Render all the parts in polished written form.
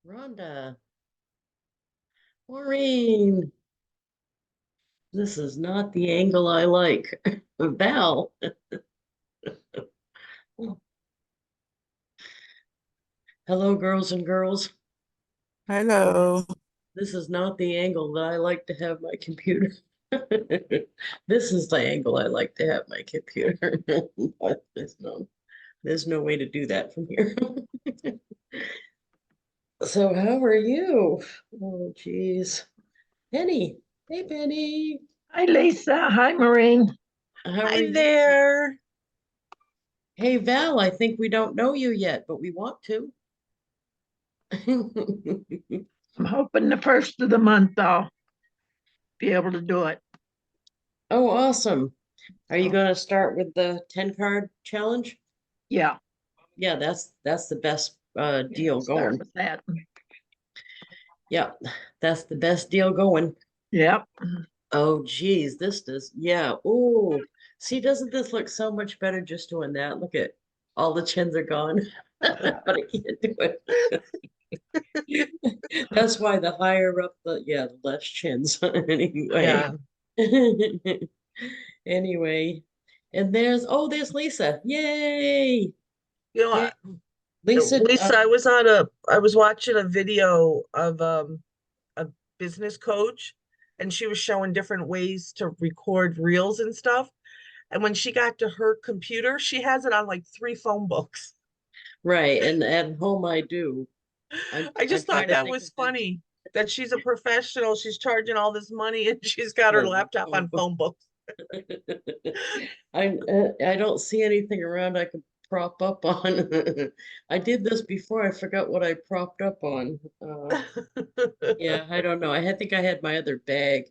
Rhonda, Maureen, this is not the angle I like. Val, hello, girls and girls. Hello. This is not the angle that I like to have my computer. This is the angle I like to have my computer. But there's no way to do that from here. So how are you? Oh, geez. Penny. Hey, Penny. Hi, Lisa. Hi, Maureen. How are Hi you? there. Hey, Val, I think we don't know you yet, but we want to. I'm hoping the first of the month I'll be able to do it. Oh, awesome. Are you So, going to start with the 10 card challenge? yeah, Yeah, that's the best yeah, deal start going. with that. Yeah, that's the best deal going. Yep. Oh, geez, this does. Yeah. Oh, see, doesn't this look so much better just doing that? Look at all the chins are gone, but I can't do it. That's why the higher up the less chins anyway. Yeah. Anyway, and there's Lisa. Yay! You know, Yay. Lisa, Lisa, I was watching a video of a business coach, and she was showing different ways to record reels and stuff. And when she got to her computer, she has it on like three phone books. right, and at home I do. I'm I I'm just trying thought to that think of was funny that she's a professional, she's charging all this money, and she's got her laptop on the phone books. I don't see anything around I could prop up on. I did this before. I forgot what I propped up on. Yeah, I don't know. Think I had my other bag.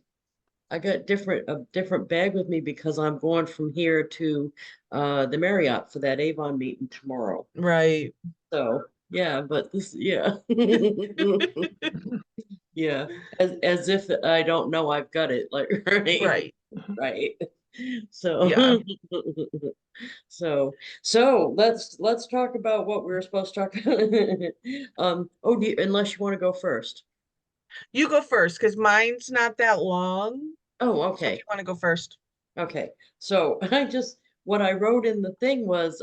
I got a different bag with me because I'm going from here to the Marriott for that Avon meeting tomorrow. Right. So yeah, but this yeah. Yeah, as if I don't know I've got it, like right, Right. right. So Yeah. so let's talk about what we were supposed to talk about. Oh, unless you want to go first. You go first because mine's not that long. Oh, So if okay. you want to go first. Okay. So what I wrote in the thing was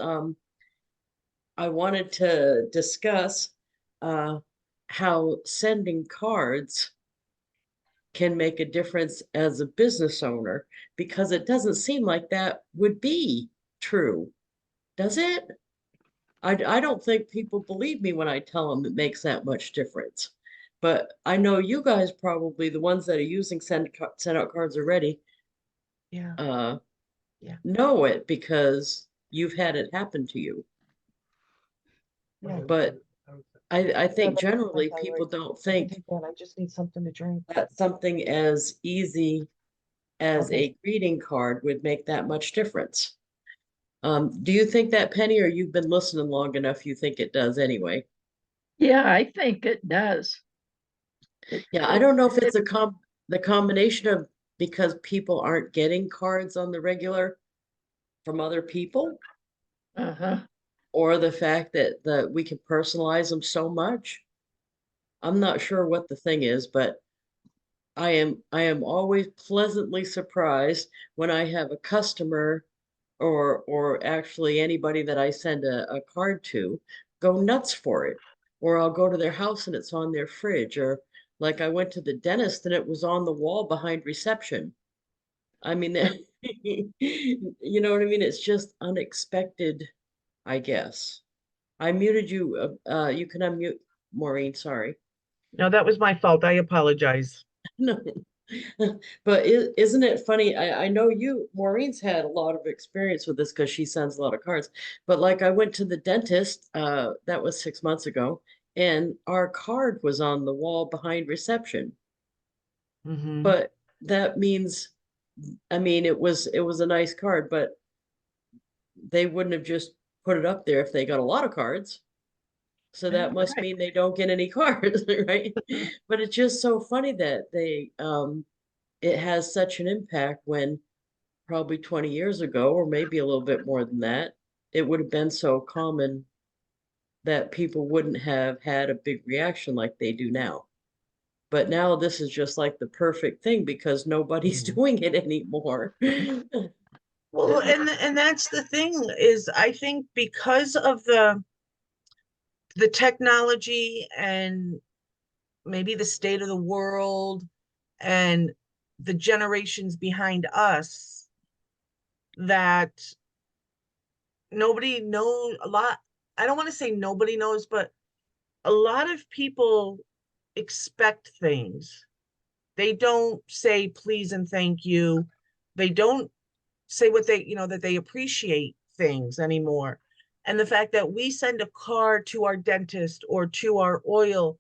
I wanted to discuss uh how sending cards can make a difference as a business owner because it doesn't seem like that would be true, does it? I don't think people believe me when I tell them it makes that much difference. But I know you guys probably, the ones that are using send out cards already, Yeah. uh, Yeah. know it because you've had it happen to you. Yeah. But I No, think that's my generally people thyroid. don't I can think take that. I just need something to drink. that something as easy as Okay. a greeting card would make that much difference. Do you think that, Penny, or you've been listening long enough, you think it does anyway? Yeah, I think it does. It, Yeah, I it, don't know if it's it, the combination of because people aren't getting cards on the regular from other people, uh-huh. or the fact that we can personalize them so much. I'm not sure what the thing is, but I am always pleasantly surprised when I have a customer or actually anybody that I send a card to go nuts for it. Or I'll go to their house and it's on their fridge. Or like I went to the dentist and it was on the wall behind reception. I mean, you know what I mean? It's just unexpected, I guess. I muted you. You can unmute Maureen, sorry. No, that was my fault. I apologize. No. But isn't it funny? I know Maureen's had a lot of experience with this because she sends a lot of cards. But like I went to the dentist, that was 6 months ago, and our card was on the wall behind reception. Hmm. But that means, I mean, it was a nice card, but they wouldn't have just put it up there if they got a lot of cards. So that must Right. mean they don't get any cards, right? But it's just so funny that it has such an impact when probably 20 years ago, or maybe a little bit more than that, it would have been so common that people wouldn't have had a big reaction like they do now. But now this is just like the perfect thing because nobody's Mhm. doing it anymore. Well, and that's the thing is I think because of the technology and maybe the state of the world and the generations behind us, that nobody knows a lot. I don't want to say nobody knows, but a lot of people expect things. They don't say please and thank you. They don't say what they, that they appreciate things anymore. And the fact that we send a card to our dentist or to our oil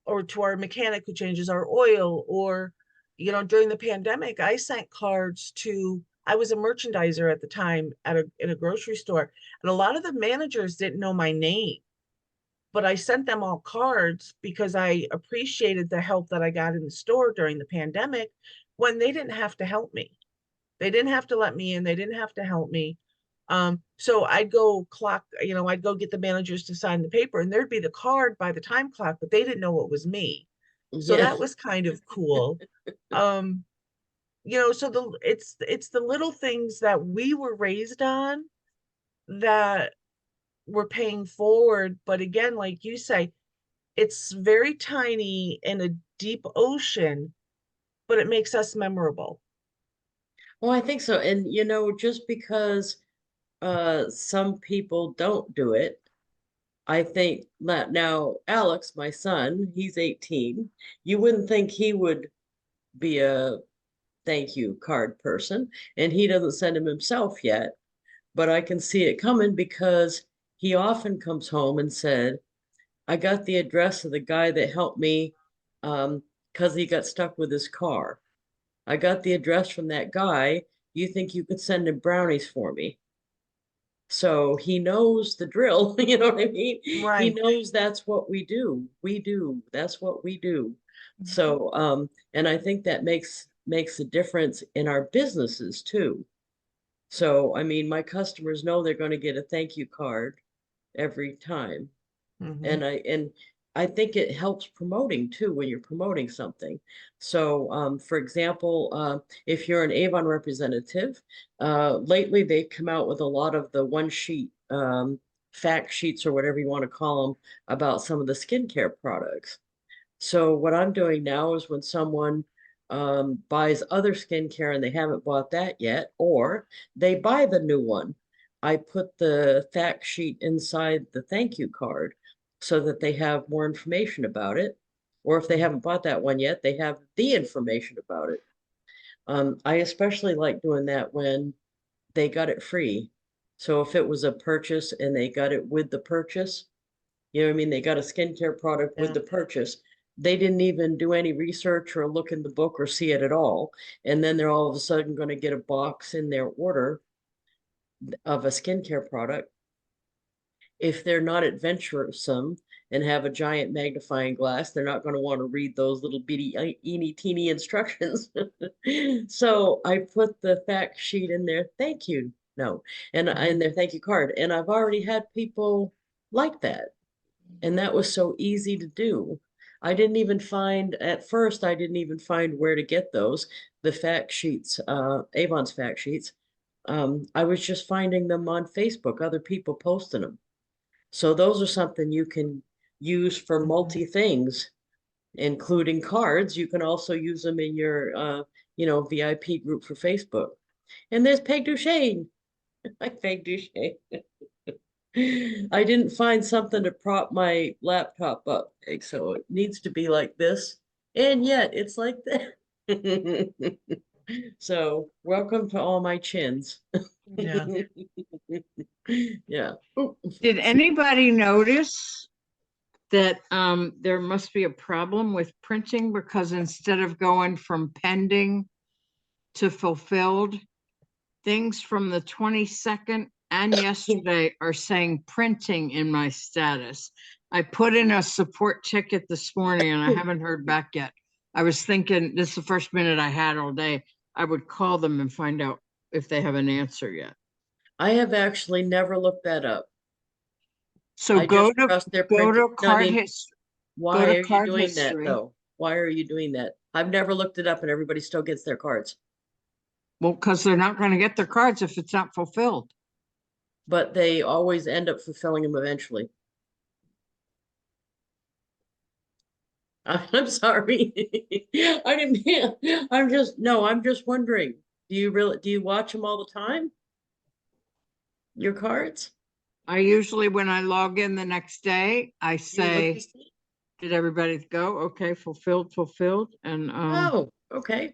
or to our mechanic who changes our oil, or, during the pandemic, I sent cards to, I was a merchandiser at the time in a grocery store, and a lot of the managers didn't know my name, but I sent them all cards because I appreciated the help that I got in the store during the pandemic when they didn't have to help me. They didn't have to let me in. They didn't have to help me. So I'd go I'd go get the managers to sign the paper and there'd be the card by the time clock, but they didn't know it was me. So Yeah. that was kind of cool. Um, so it's the little things that we were raised on that we're paying forward. But again, like you say, it's very tiny in a deep ocean, but it makes us memorable. Well, I think so. And just because some people don't do it, I think that now Alex, my son, he's 18. You wouldn't think he would be a thank you card person, and he doesn't send them himself yet, but I can see it coming because he often comes home and said, I got the address of the guy that helped me because he got stuck with his car. I got the address from that guy. You think you could send him brownies for me? So he knows the drill, you know what I mean? He Right. knows that's what we do. We do. That's what we do. Mhm. So and I think that makes a difference in our businesses too. So I mean, my customers know they're going to get a thank you card every time. Mhm. And I think it helps promoting too when you're promoting something. So for example, if you're an Avon representative, lately they've come out with a lot of the one sheet fact sheets or whatever you want to call them about some of the skincare products. So what I'm doing now is when someone buys other skincare and they haven't bought that yet, or they buy the new one, I put the fact sheet inside the thank you card so that they have more information about it. Or if they haven't bought that one yet, they have the information about it. I especially like doing that when they got it free. So if it was a purchase and they got it with the purchase, you know what I mean? They got a skincare product with Yeah. the purchase. They didn't even do any research or look in the book or see it at all. And then they're all of a sudden going to get a box in their order of a skincare product. If they're not adventuresome and have a giant magnifying glass, they're not going to want to read those little bitty, eeny teeny instructions. So I put the fact sheet in there. Thank you. No, and Mhm. in their thank you card. And I've already had people like that. And that was so easy to do. At first, I didn't even find where to get those, the fact sheets, Avon's fact sheets. I was just finding them on Facebook, other people posting them. So those are something you can use for Mhm. multi things, including cards. You can also use them in your, VIP group for Facebook. And there's Peg Duchesne. Like Peg Duchesne. I didn't find something to prop my laptop up, so it needs to be like this, and yet it's like that. So welcome to all my chins. Yeah. Yeah. Did anybody notice that there must be a problem with printing because instead of going from pending to fulfilled, things from the 22nd and yesterday are saying printing in my status. I put in a support ticket this morning and I haven't heard back yet. I was thinking this is the first minute I had all day. I would call them and find out if they have an answer yet. I have actually never looked that up. So I go just to, trust their go printing. to No, I card mean, history. why to are you card doing that history. though? Why are you doing that? I've never looked it up and everybody still gets their cards. Well, because they're not going to get their cards if it's not fulfilled. But they always end up fulfilling them eventually. I'm sorry. I didn't, I'm just, no, I'm just wondering. Do you watch them all the time? Your cards? I usually, when I log in the next day, I You look say, to see? did everybody go? Okay, fulfilled, fulfilled. And Oh, okay.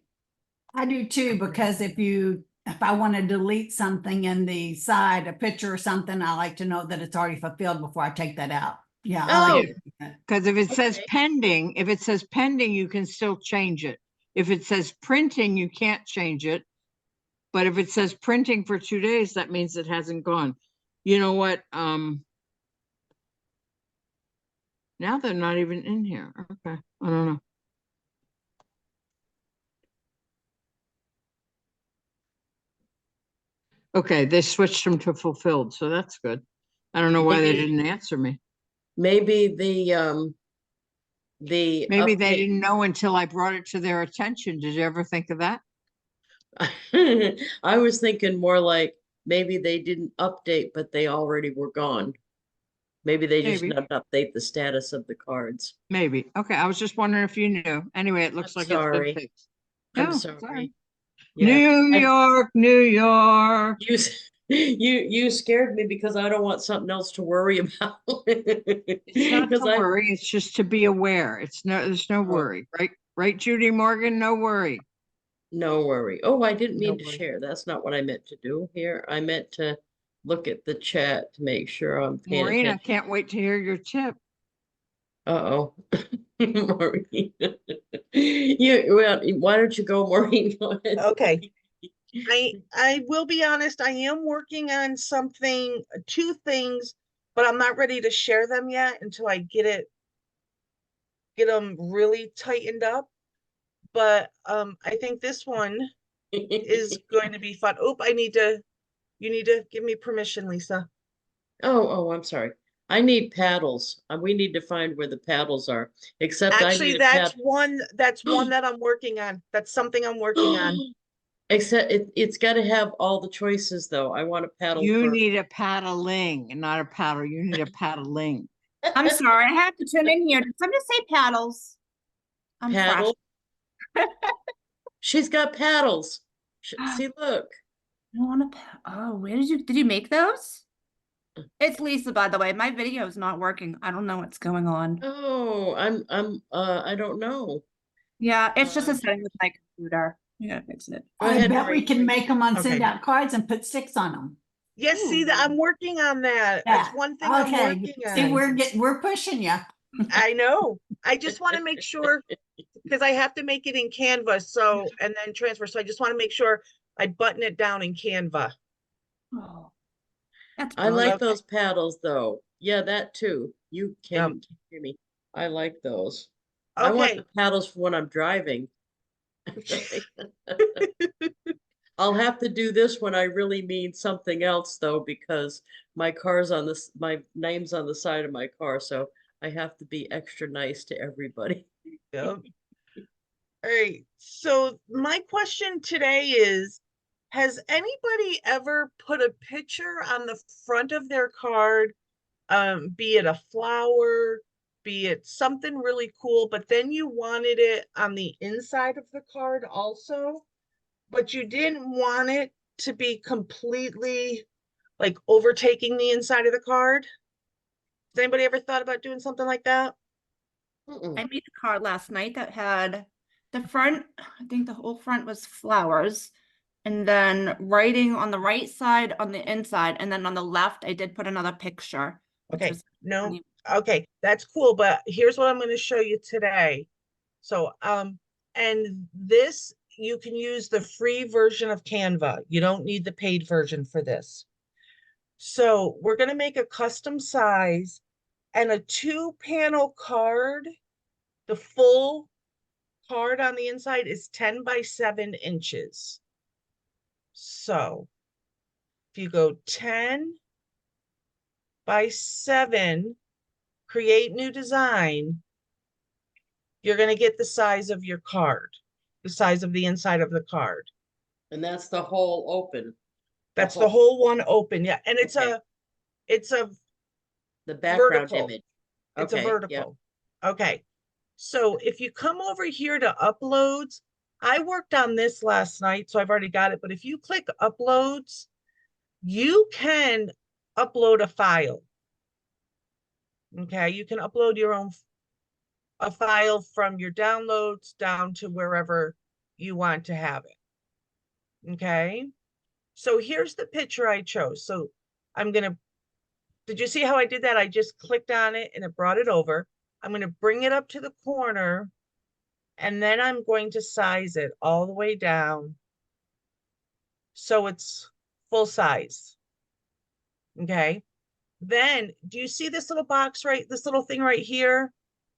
I do too, because if I want to delete something in the side, a picture or something, I like to know that it's already fulfilled before I take that out. Yeah. I like Oh, to do that. because if it says Okay. pending, if it says pending, you can still change it. If it says printing, you can't change it. But if it says printing for 2 days, that means it hasn't gone. You know what? Now they're not even in here. Okay, I don't know. Okay, they switched them to fulfilled, so that's good. I don't know why they Maybe- didn't answer me. Maybe the Maybe they update. didn't know until I brought it to their attention. Did you ever think of that? I was thinking more like maybe they didn't update, but they already were gone. Maybe they just Maybe, didn't update the status of the cards. maybe. Okay, I was just wondering if you knew. Anyway, it looks I'm like it's been sorry. fixed. I'm No, sorry. Yeah. New And York, New York. you scared me because I don't want something else to worry about. It's not to Because I worry, it's just to be aware. There's no oh, worry, right? Right, Judy Morgan, no worry. no worry. Oh, I didn't No mean to worry. share. That's not what I meant to do here. I meant to look at the chat to make sure I'm paying Maureen, I attention. can't wait to hear your tip. Uh-oh. Maureen. Well, why don't you go, Maureen? Go ahead. Okay. I will be honest, I am working on something, two things, but I'm not ready to share them yet until I get them really tightened up. But I think this one is going to be fun. Oh, you need to give me permission, Lisa. Oh, I'm sorry. I need paddles. We need to find where the paddles are. Except I Actually, need a that's paddle. one that I'm working on. That's something I'm working on. Except it's got to have all the choices, though. I want a paddle You for need a paddling and not a paddle. You need a paddling. I'm sorry, I have to tune in here. Did somebody say paddles? I'm paddle. fresh. She's got paddles. See, look. I want to. Oh, where did you make those? It's Lisa, by the way. My video is not working. I don't know what's going on. Oh, I don't know. Yeah, it's just a Uh, setting with my computer. You gotta fix it. Go I ahead, bet we Maureen. can make them on Okay. send out cards and put 6 on them. Yes, see that I'm working on that. That's Yeah. one thing I'm Okay. working See, on. we're pushing you. I know. I just want to make sure because I have to make it in Canva, so and then transfer. So I just want to make sure I button it down in Canva. Oh, that's I good. like Okay. those paddles, though. Yeah, that too. You Yep. can hear me. I like those. I want Okay. the paddles for when I'm driving. I'll have to do this when I really mean something else, though, because my my name's on the side of my car, so I have to be extra nice to everybody. Yep. All right. So my question today is, has anybody ever put a picture on the front of their card, be it a flower, be it something really cool, but then you wanted it on the inside of the card also, but you didn't want it to be completely like overtaking the inside of the card? Has anybody ever thought about doing something like that? Mm-mm. I made a card last night that had the front, I think the whole front was flowers, and then writing on the right side, on the inside, and then on the left, I did put another picture, which Okay, was no, okay, that's cool, but here's what I'm going to show you today. So, and this, you can use the free version of Canva. You don't need the paid version for this. So we're going to make a custom size and a 2-panel card. The full card on the inside is 10 by 7 inches. So if you go 10, by 7, create new design, you're going to get the size of your card, the size of the inside of the card. And that's the whole open. That's the whole one open. Yeah. And it's Okay. The background vertical. image. It's a Okay, yeah. vertical. Okay. So if you come over here to uploads, I worked on this last night, so I've already got it. But if you click uploads, you can upload a file. Okay. You can upload your own a file from your downloads down to wherever you want to have it. Okay. So here's the picture I chose. So I'm going to, did you see how I did that? I just clicked on it and it brought it over. I'm going to bring it up to the corner and then I'm going to size it all the way down so it's full size. Okay. Then do you see this little box, right? This little thing right here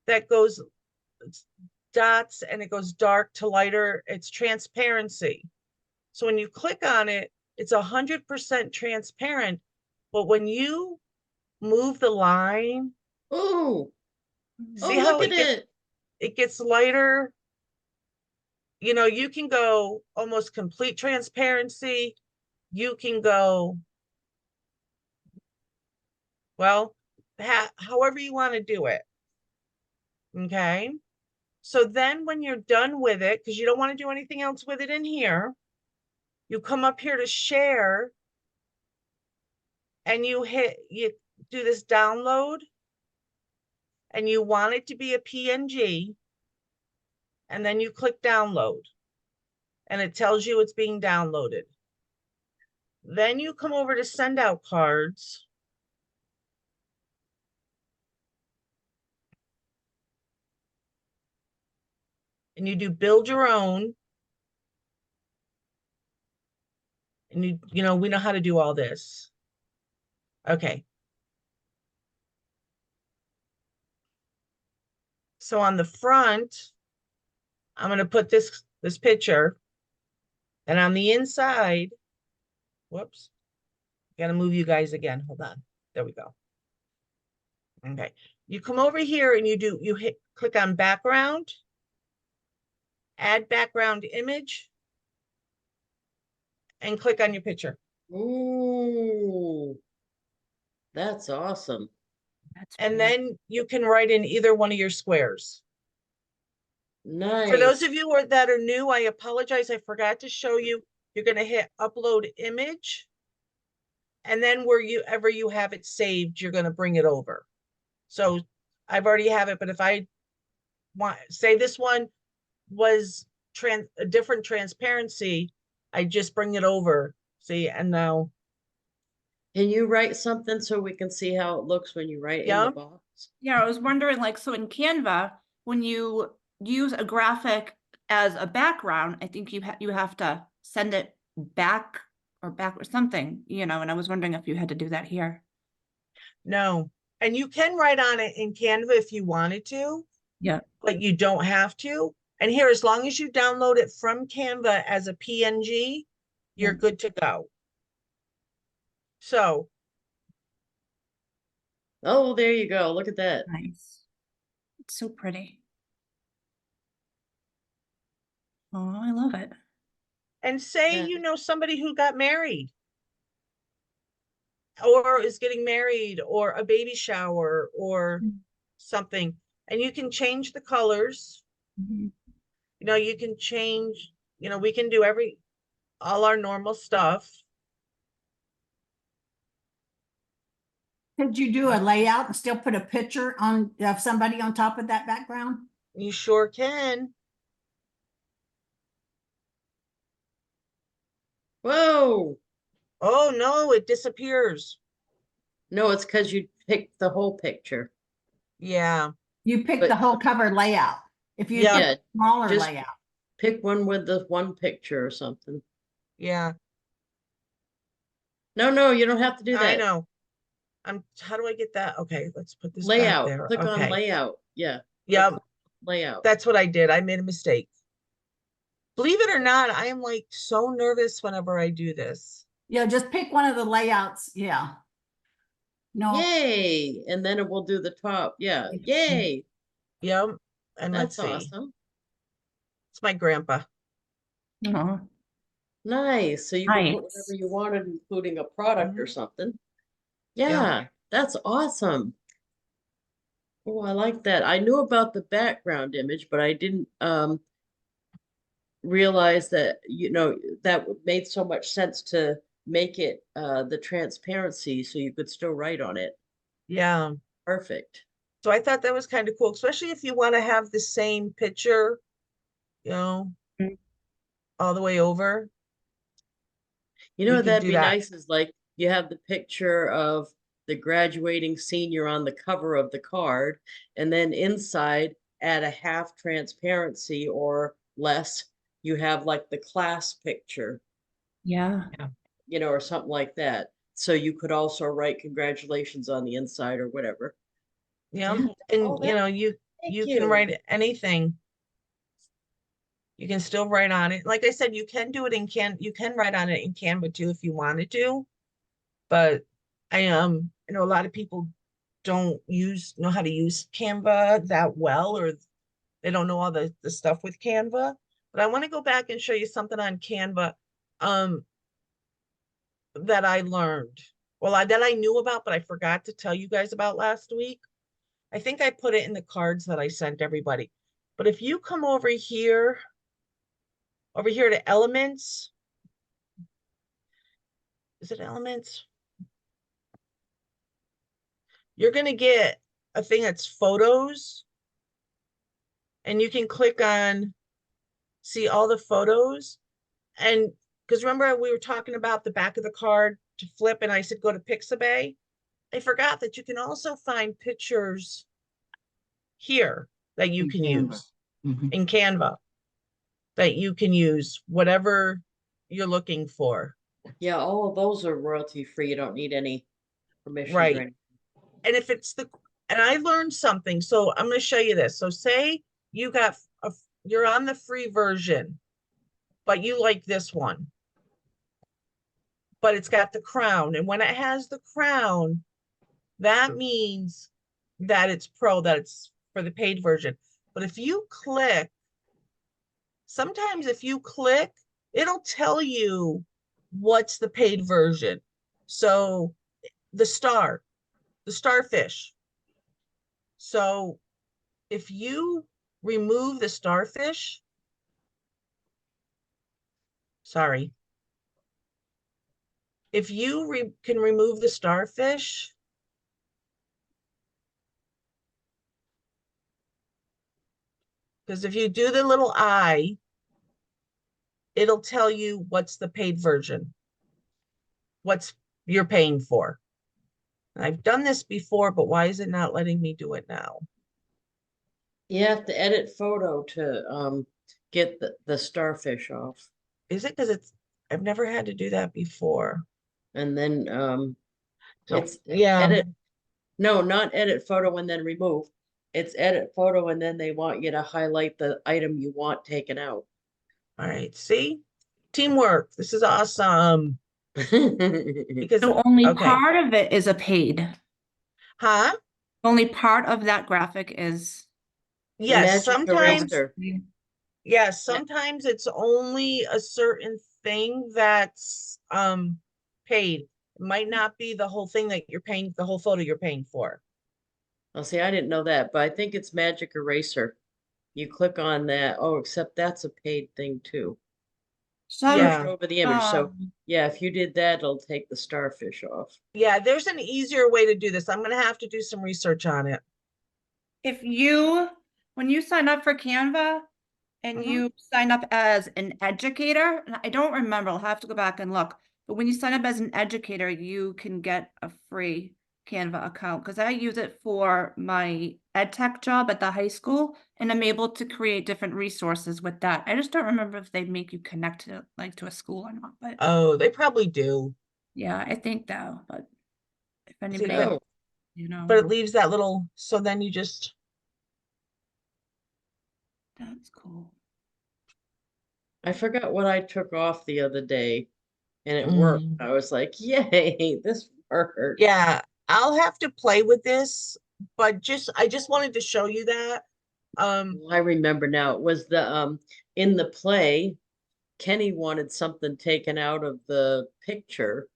that goes dots and it goes dark to lighter. It's transparency. So when you click on it, it's 100% transparent. But when you move the line, Ooh, see oh, how look at it gets lighter. You know, you can go almost complete transparency. You can go, well, however you want to do it. Okay. So then when you're done with it, because you don't want to do anything else with it in here, you come up here to share and you do this download and you want it to be a PNG. And then you click download and it tells you it's being downloaded. Then you come over to SendOutCards. And you do build your own. And you know, we know how to do all this. Okay. So on the front, I'm going to put this picture. And on the inside, whoops, got to move you guys again. Hold on. There we go. Okay. You come over here and you click on background, add background image, and click on your picture. it. Ooh, that's awesome. And then you can write in either one of your squares. Nice. For those of you that are new, I apologize. I forgot to show you. You're going to hit upload image. And then wherever you have it saved, you're going to bring it over. So I've already have it, but if I want, say this one was a different transparency, I just bring it over. See, and now. Can you write something so we can see how it looks when you write in the box? Yeah, I was wondering, like, so in Canva, when you use a graphic as a background, I think you have to send it back or something, you know, and I was wondering if you had to do that here. No, and you can write on it in Canva if you wanted to. Yeah. But you don't have to. And here, as long as you download it from Canva as a PNG, you're good to go. So. Oh, there you go. Look at that. Nice. It's so pretty. Oh, I love it. And say, Yeah. you know, somebody who got married or is getting married or a baby shower or something, and you can change the colors. You know, you can change, you know, we can do all our normal stuff. Could you do a layout and still put a picture of somebody on top of that background? You sure can. Whoa. Oh, no, it disappears. No, it's because you picked the whole picture. Yeah. You pick But- the whole cover layout. If you Yeah. pick a smaller Just- layout. Pick one with the one picture or something. Yeah. No, you don't have to do that. I know. How do I get that? Okay, let's put this back Layout. there. Click on Okay. layout. Yeah. Yeah, Layout. that's what I did. I made a mistake. Believe it or not, I am like so nervous whenever I do this. Yeah, just pick one of the layouts. Yeah. No, Yay. And then it will do the top. Yeah. Yay. Yep. And let's That's see. awesome. It's my grandpa. Oh, Nice. So you can put nice. whatever you wanted, including a product or Mhm. something. Yeah. Yeah, that's awesome. Oh, I like that. I knew about the background image, but I didn't realize that, that made so much sense to make it the transparency so you could still write on it. Yeah. Perfect. So I thought that was kind of cool, especially if you want to have the same picture, Mm. all the way over. You We know, could that'd do be that. nice is like you have the picture of the graduating senior on the cover of the card, and then inside at a half transparency or less, you have like the class picture, Yeah. or something like that. So you could also write congratulations on the inside or whatever. Yeah. Yeah. Oh, And that, you thank you can you. write anything. You can still write on it. Like I said, you can do it you can write on it in Canva too if you wanted to. But I know a lot of people don't know how to use Canva that well, or they don't know all the stuff with Canva. But I want to go back and show you something on Canva um that I learned. Well, that I knew about, but I forgot to tell you guys about last week. I think I put it in the cards that I sent everybody. But if you come over here to elements, is it elements? You're going to get a thing that's photos, and you can click on see all the photos. And because remember we were talking about the back of the card to flip, and I said go to Pixabay. I forgot that you can also find pictures here that you In can Canva. use Mhm. in Canva, that you can use whatever you're looking for. Yeah, all of those are royalty free. You don't need any permissions or Right. anything. And if it's and I learned something, so I'm going to show you this. So say you got you're on the free version, but you like this one, but it's got the crown. And when it has the crown, that means that it's pro, that it's for the paid version. But if you click, sometimes if you click, it'll tell you what's the paid version. So the starfish. So if you remove the starfish, sorry, if you can remove the starfish, because if you do the little eye, it'll tell you what's the paid version, what's you're paying for. I've done this before, but why is it not letting me do it now? You have to edit photo to get the starfish off. Is it because I've never had to do that before. And then So, it's yeah. edit. No, not edit photo and then remove. It's edit photo and then they want you to highlight the item you want taken out. All right. See? Teamwork. This is awesome. Because, So only okay. part of it is a paid. Huh? Only part of that graphic is. Yes, Magic sometimes, eraser. yes, Yeah. sometimes it's only a certain thing that's paid. It might not be the whole thing that you're paying, the whole photo you're paying for. I'll see, I didn't know that, but I think it's magic eraser. You click on that. Oh, except that's a paid thing too. Some, Yeah. Over the image. So um, yeah, if you did that, it'll take the starfish off. Yeah, there's an easier way to do this. I'm gonna have to do some research on it. when you sign up for Canva and Mhm. you sign up as an educator, and I don't remember, I'll have to go back and look, but when you sign up as an educator, you can get a free Canva account because I use it for my ed tech job at the high school, and I'm able to create different resources with that. I just don't remember if they make you connect to to a school or not, but Oh, they probably do. yeah, I think though, but if See, anybody, Oh, but it leaves that little, so then you just, that's cool. I forgot what I took off the other day and it worked. Mm. I was like, yay, this worked. Yeah, I'll have to play with this, but I just wanted to show you that. I remember now, it was the, in the play, Kenny wanted something taken out of the picture.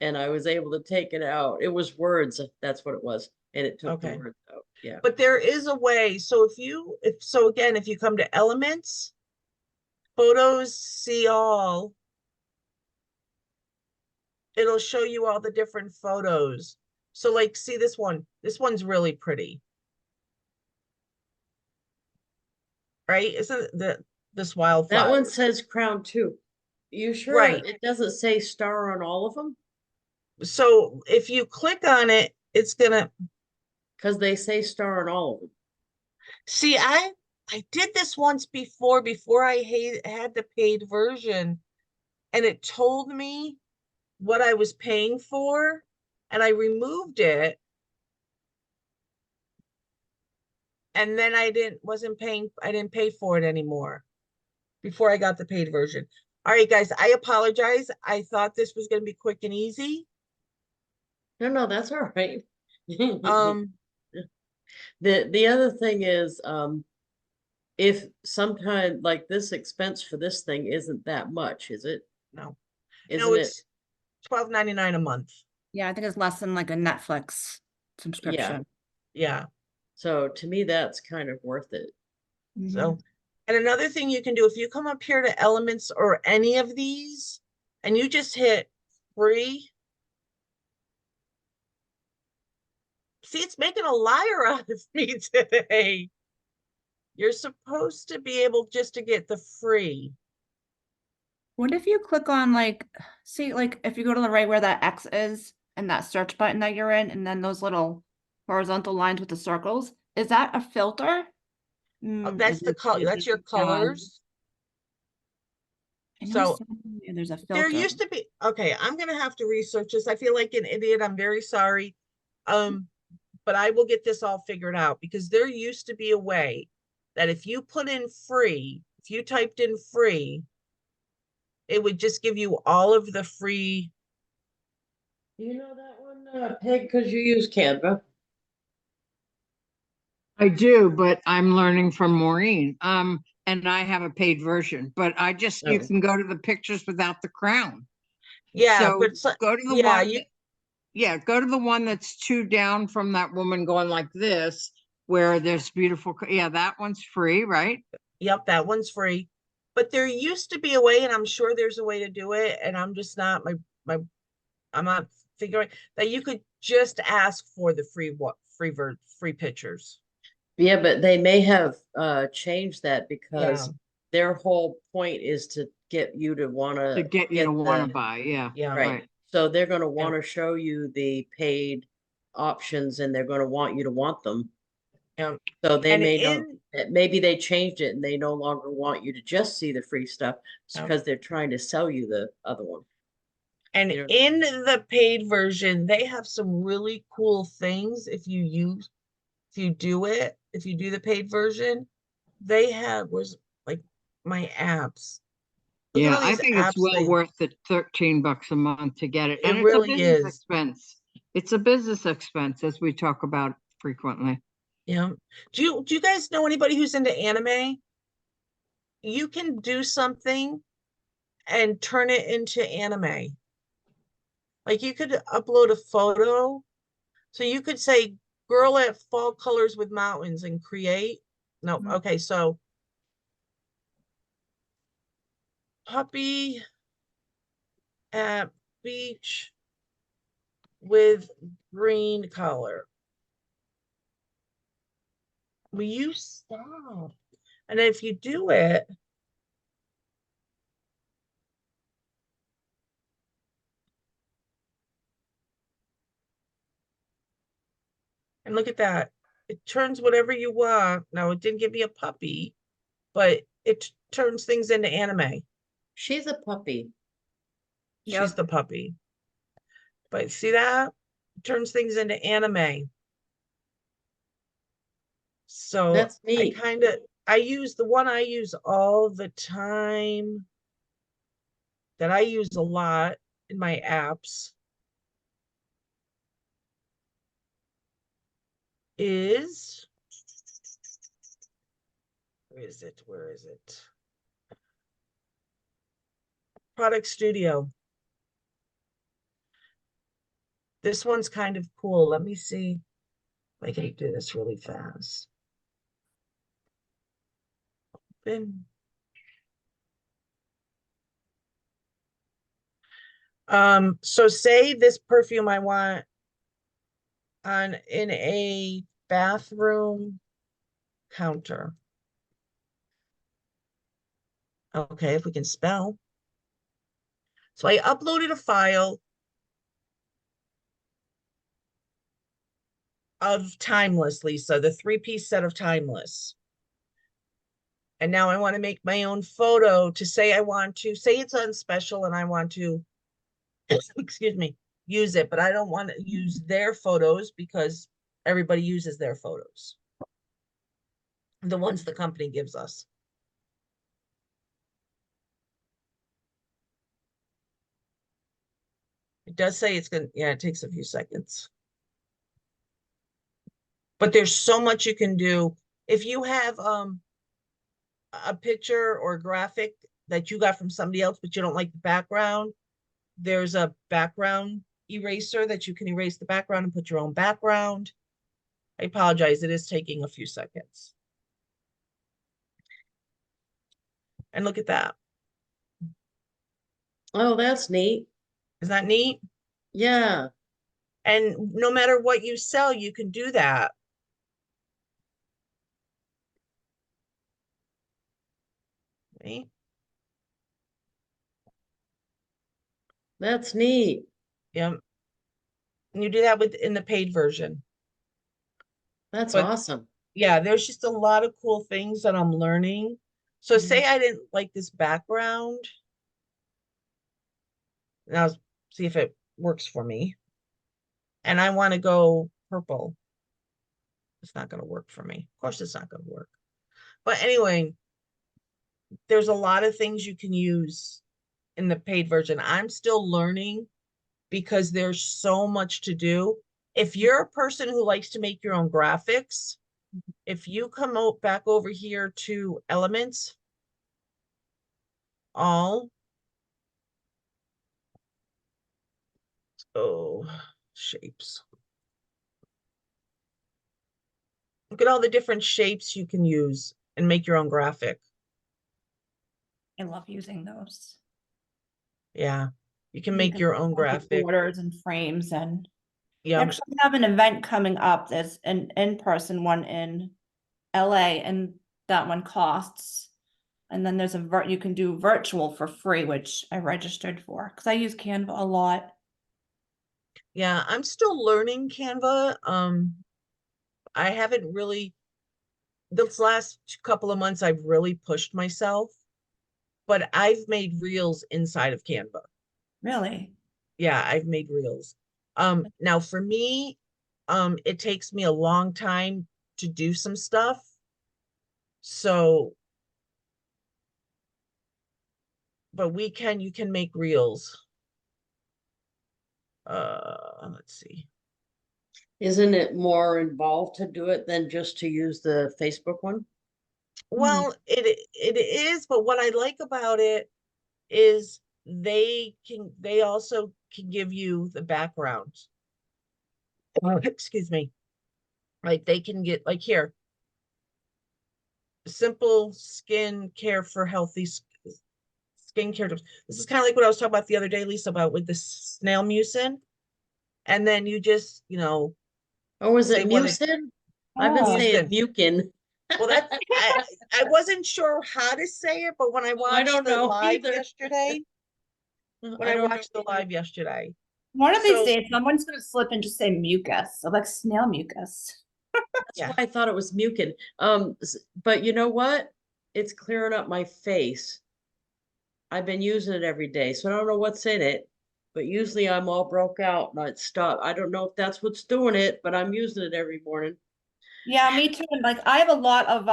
And I was able to take it out. It was words, that's what it was. And it took the Okay. words out, yeah. But there is a way. So if you come to elements, photos, see all, it'll show you all the different photos. So like, see this one, this one's really pretty. Right? Isn't this wildflower? That one says crown too. You sure Right. it doesn't say star on all of them? So if you click on it, it's gonna Because they say star on all of them. see, I did this once before I had the paid version, and it told me what I was paying for, and I removed it. And then I didn't pay for it anymore before I got the paid version. All right, guys, I apologize. I thought this was going to be quick and easy. No, that's all right. Um, The other thing is, if sometime like this expense for this thing isn't that much, is it? no, Isn't it? it's $12.99 a month. Yeah, I think it's less than like a Netflix subscription. Yeah. So to me, that's kind of worth it. Mhm. So, and another thing you can do, if you come up here to elements or any of these, and you just hit free. See, it's making a liar out of me today. You're supposed to be able just to get the free. What if you click on like, see, like if you go to the right where that X is and that search button that you're in, and then those little horizontal lines with the circles, is that a filter? Oh, Mm, that's the color. That's your colors. I know So somewhere there's a there filter. used to be, okay, I'm gonna have to research this. I feel like an idiot. I'm very sorry. But I will get this all figured out, because there used to be a way that if you put in free, if you typed in free, it would just give you all of the free. You know that one, Peg, because you use Canva. I do, but I'm learning from Maureen. And I have a paid version, but you Oh. can go to the pictures without the crown. Yeah, So but go to the yeah, one, yeah, go to the one that's two down from that woman going like this, where there's beautiful, yeah, that one's free, right? yep, that one's free. But there used to be a way, and I'm sure there's a way to do it, and I'm just not I'm not figuring that you could just ask for the free pictures. Yeah, but they may have changed that because Yeah. their whole point is to get you to want To to get you to want to buy, yeah. Yeah. right. So they're going to Yeah. want to show you the paid options, and they're going to want you to want them. Yeah. So they And may know in that maybe they changed it and they no longer want you to just see the free stuff Yeah. because they're trying to sell you the other one. And You know- in the paid version, they have some really cool things. If you do the paid version, they have, where's like my apps. Look at Yeah, all I these think it's apps well worth the $13 a month to get it. It And it's a really business is. expense. It's a business expense, as we talk about frequently. Yeah. Do you guys know anybody who's into anime? You can do something and turn it into anime. Like you could upload a photo. So you could say girl at fall colors with mountains and create. No, Mhm. okay, so puppy at beach with green color. Will you stop? And if you do it, and look at that, it turns whatever you want. Now, it didn't give me a puppy, but it turns things into anime. She's a puppy. She's Yep. the puppy. But see that? It turns things into anime. So That's neat. I use the one I use all the time, that I use a lot in my apps. is, where is it? Where is it? Product Studio. This one's kind of cool. Let me see if I can do this really fast. Open. So say this perfume I want in a bathroom counter. Okay, if we can spell. So I uploaded a file of Timeless, Lisa, the 3-piece set of Timeless. And now I want to make my own photo to say say it's on special and I want to, excuse me, use it, but I don't want to use their photos because everybody uses their photos. The ones the company gives us. It does say it's gonna, yeah, it takes a few seconds. But there's so much you can do. If you have a picture or a graphic that you got from somebody else, but you don't like the background, there's a background eraser that you can erase the background and put your own background. I apologize, it is taking a few seconds. And look at that. Oh, that's neat. Isn't that neat? Yeah. And no matter what you sell, you can do that. Right? That's neat. Yeah. And you do that in the paid version. That's But awesome. yeah, there's just a lot of cool things that I'm learning. So say I didn't like this background. Now see if it works for me. And I want to go purple. It's not going to work for me. Of course, it's not going to work. But anyway, there's a lot of things you can use in the paid version. I'm still learning because there's so much to do. If you're a person who likes to make your own graphics, if you come back over here to Elements, All, oh, shapes. Look at all the different shapes you can use and make your own graphic. I love using those. Yeah, you can You make can your own look at graphic. Borders and frames and Yeah, actually have an event coming up. There's an in-person one in LA and that one costs. And then there's you can do virtual for free, which I registered for because I use Canva a lot. yeah, I'm still learning Canva. I haven't really, this last couple of months, I've really pushed myself, but I've made reels inside of Canva. Really? Yeah, I've made reels. Now for me, it takes me a long time to do some stuff. So, but you can make reels. Let's see. Isn't it more involved to do it than just to use the Facebook one? Well, it is, but what I like about it is they also can give you the background. Excuse me. Like they can get like here. Simple skin care for healthy skincare tips. This is kind of like what I was talking about the other day, Lisa, about with the snail mucin. And then you just, Oh, is say it what it mucin? I've been Oh, saying mucin. mucin. Well, I wasn't sure how to say it, but when I watched don't the know live either. yesterday, I don't know either. one of these So days, someone's gonna slip and just say mucus, so like snail mucus. That's yeah, why I thought it was mucin. But you know what? It's clearing up my face. I've been using it every day, so I don't know what's in it. But usually I'm all broke out and I'd stop. I don't know if that's what's doing it, but I'm using it every morning. Yeah, me too. And like I have a lot of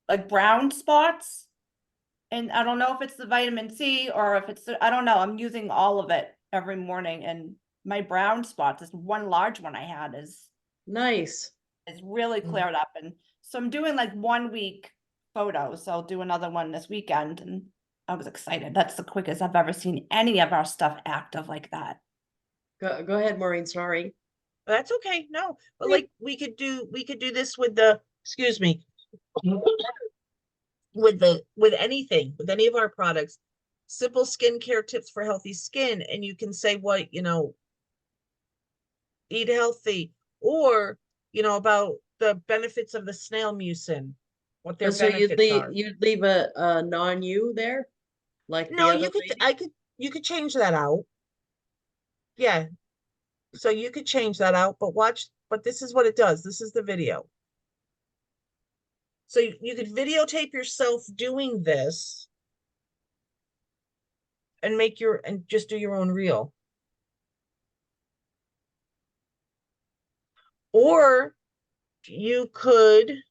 like brown spots. And I don't know if it's the vitamin C or if it's I don't know. I'm using all of it every morning and my brown spots, this one large one I had is Nice. It's really Mm. cleared up, and so I'm doing like 1 week photos, so I'll do another one this weekend, and I was excited. That's the quickest I've ever seen any of our stuff active like that. Go ahead, Maureen, sorry. That's okay. No, but like we could do this with the, excuse me, with anything, with any of our products. Simple skincare tips for healthy skin, and you can say what, eat healthy, or about the benefits of the snail mucin, what their So benefits are. you'd leave a non-U there, like the No, other lady? you could change that out. Yeah. So you could change that out, but this is what it does. This is the video. So you could videotape yourself doing this and just do your own reel. Or you could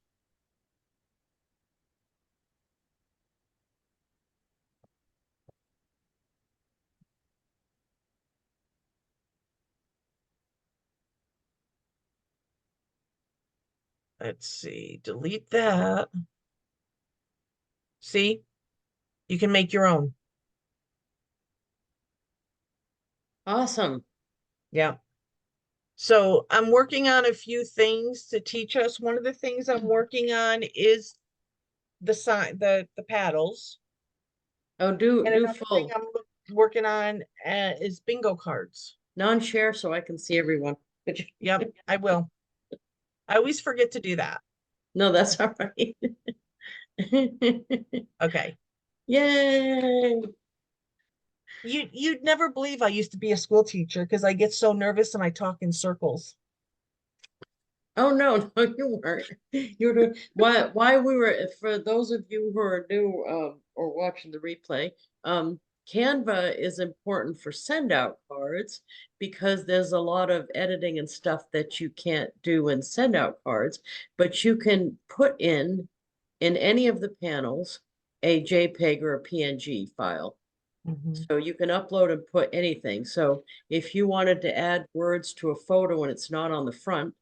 let's see, delete that. See, you can make your own. Awesome. Yeah. So I'm working on a few things to teach us. One of the things I'm working on is the paddles. Oh, And do another thing full. I'm working on is bingo cards. Non-share so I can see everyone. Yep, I will. I always forget to do that. No, that's all right. Okay. Yay. You'd never believe I used to be a school teacher because I get so nervous and I talk in circles. Oh, no, no, you weren't. You were doing, why we were, for those of you who are new, or watching the replay, Canva is important for send out cards because there's a lot of editing and stuff that you can't do in send out cards, but you can put in any of the panels, a JPEG or a PNG file. So you can upload and put anything. So if you wanted to add words to a photo and it's not on the front,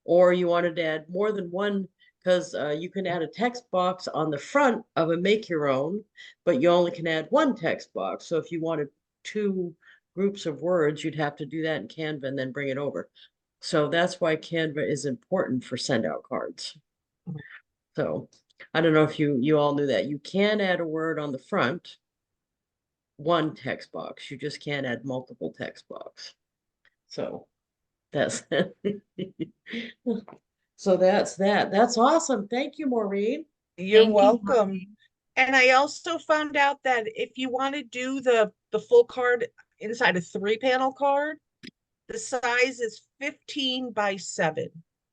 or you wanted to add more than one, because you can add a text box on the front of a make your own, but you only can add one text box. So if you wanted two groups of words, you'd have to do that in Canva and then bring it over. So that's why Canva is important for send out cards. So I don't know if you all knew that. You can add a word on the front, one text box. You just can't add multiple text box. So that's so that's that. That's awesome. Thank you, Maureen. You're Thank you, welcome. Maureen. And I also found out that if you want to do the full card inside a 3-panel card, the size is 15 by 7.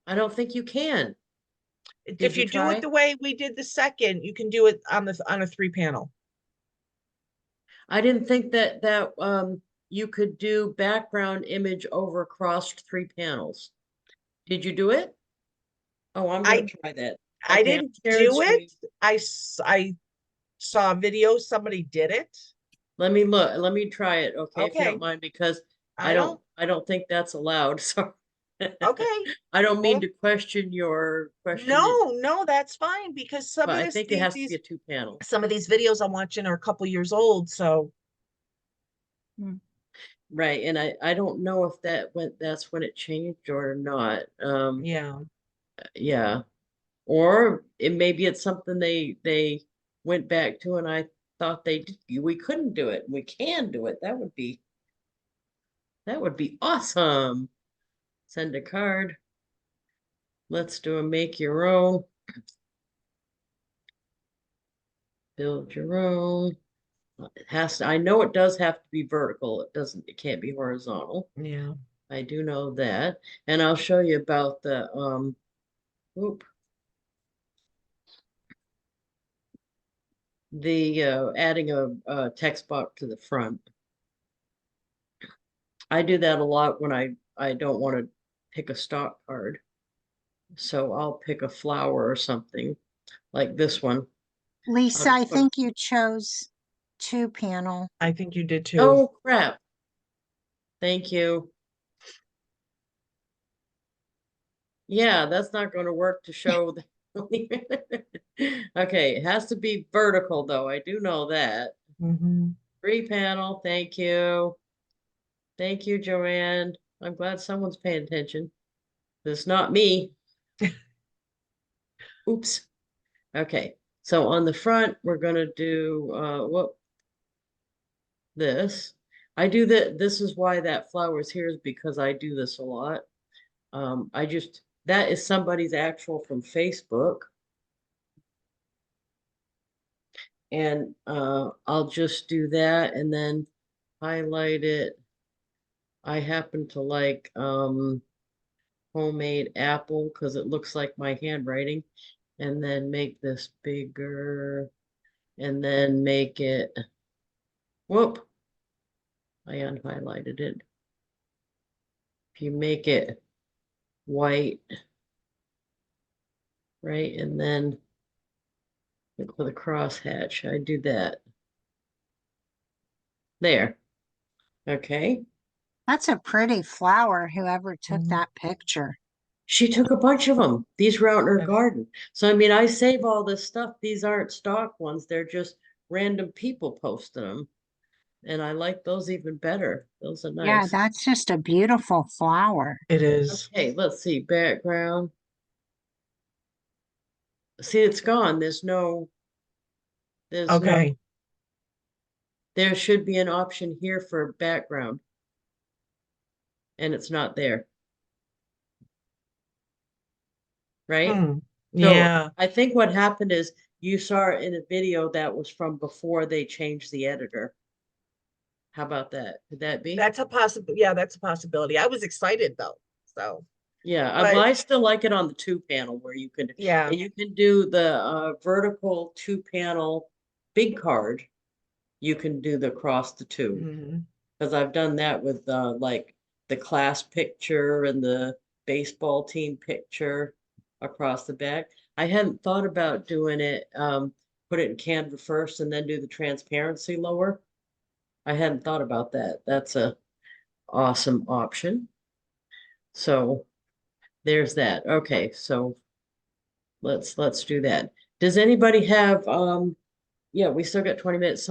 I don't think you can. If you you do try? it the way we did the second, you can do it on a 3-panel. I didn't think that you could do background image over crossed 3 panels. Did you do it? Oh, I'm gonna try that. I Okay, I'm didn't sharing do it. screen. I saw a video, somebody did it. Let me look. Let me try it. Okay, if you Okay. don't mind, because I I don't think that's allowed. So Okay. I don't mean Well, to question your question, no, that's fine because some but of I this think it has to be a 2 panel. some of these videos I'm watching are a couple years old, so Right, and I don't know if that's when it changed or not. yeah. Yeah. Or maybe it's something they went back to and I thought we couldn't do it. We can do it. That would be awesome. Send a card. Let's do a make your own. Build your own. It has to, I know it does have to be vertical. It can't be horizontal. Yeah. I do know that. And I'll show you about the adding a text box to the front. I do that a lot when I don't want to pick a stock card. So I'll pick a flower or something like this one. Lisa, I think you chose 2-panel. I think you did too. Oh, crap. Thank you. Yeah, that's not gonna work to show the. Okay, it has to be vertical though, I do know that. Mhm. 3 panel, thank you. Thank you, Joanne. I'm glad someone's paying attention. It's not me. Oops. Okay, so on the front, we're gonna do, this. I do that, this is why that flowers here is because I do this a lot. That is somebody's actual from Facebook. And I'll just do that and then highlight it. I happen to like homemade apple because it looks like my handwriting. And then make this bigger and then make it, whoop, I unhighlighted it. If you make it white, right, and then look for the crosshatch, I do that. There, okay. That's a pretty flower, whoever took Mhm. that picture. She took a bunch of them. These were out in her Yes. garden. So, I mean, I save all this stuff. These aren't stock ones. They're just random people posting them. And I like those even better. Those are Yeah, nice. that's just a beautiful flower. It is. Okay, let's see. Background. See, it's gone. There's no, Okay. there should be an option here for background. And it's not there. Right? Hmm. So Yeah. I think what happened is you saw it in a video that was from before they changed the editor. How about that? Could that be? That's a possible. Yeah, that's a possibility. I was excited though. So, Yeah, but well, I still like it on the 2 panel where yeah. you can do the vertical 2 panel big card. You can do the cross the two. Mhm. Because I've done that with like the class picture and the baseball team picture across the back. I hadn't thought about doing it, put it in Canva first and then do the transparency lower. I hadn't thought about that. That's a awesome option. So there's that. Okay, so let's do that. Does anybody have yeah, we still got 20 minutes,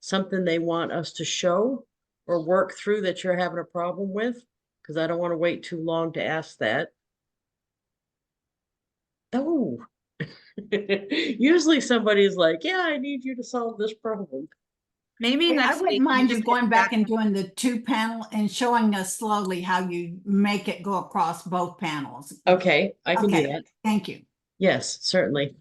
something they want us to show or work through that you're having a problem with? Because I don't want to wait too long to ask that. Oh. Usually somebody's like, yeah, I need you to solve this problem. Maybe I next wouldn't week you mind just you going get back and doing the 2 panel and showing us slowly how you make it go across both panels. Okay, I can do Okay, that. thank you. Yes, certainly.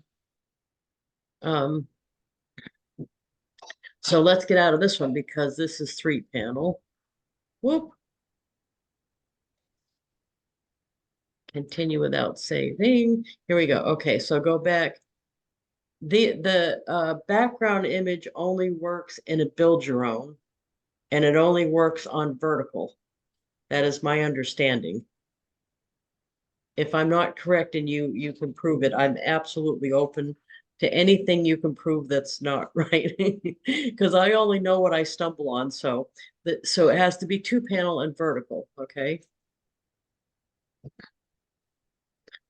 So let's get out of this one because this is 3 panel. Whoop. Continue without saving. Here we go. Okay, so go back. The background image only works in a build your own, and it only works on vertical. That is my understanding. If I'm not correct and you can prove it, I'm absolutely open to anything you can prove that's not right. Because I only know what I stumble on. So so it has to be 2 panel and vertical, okay?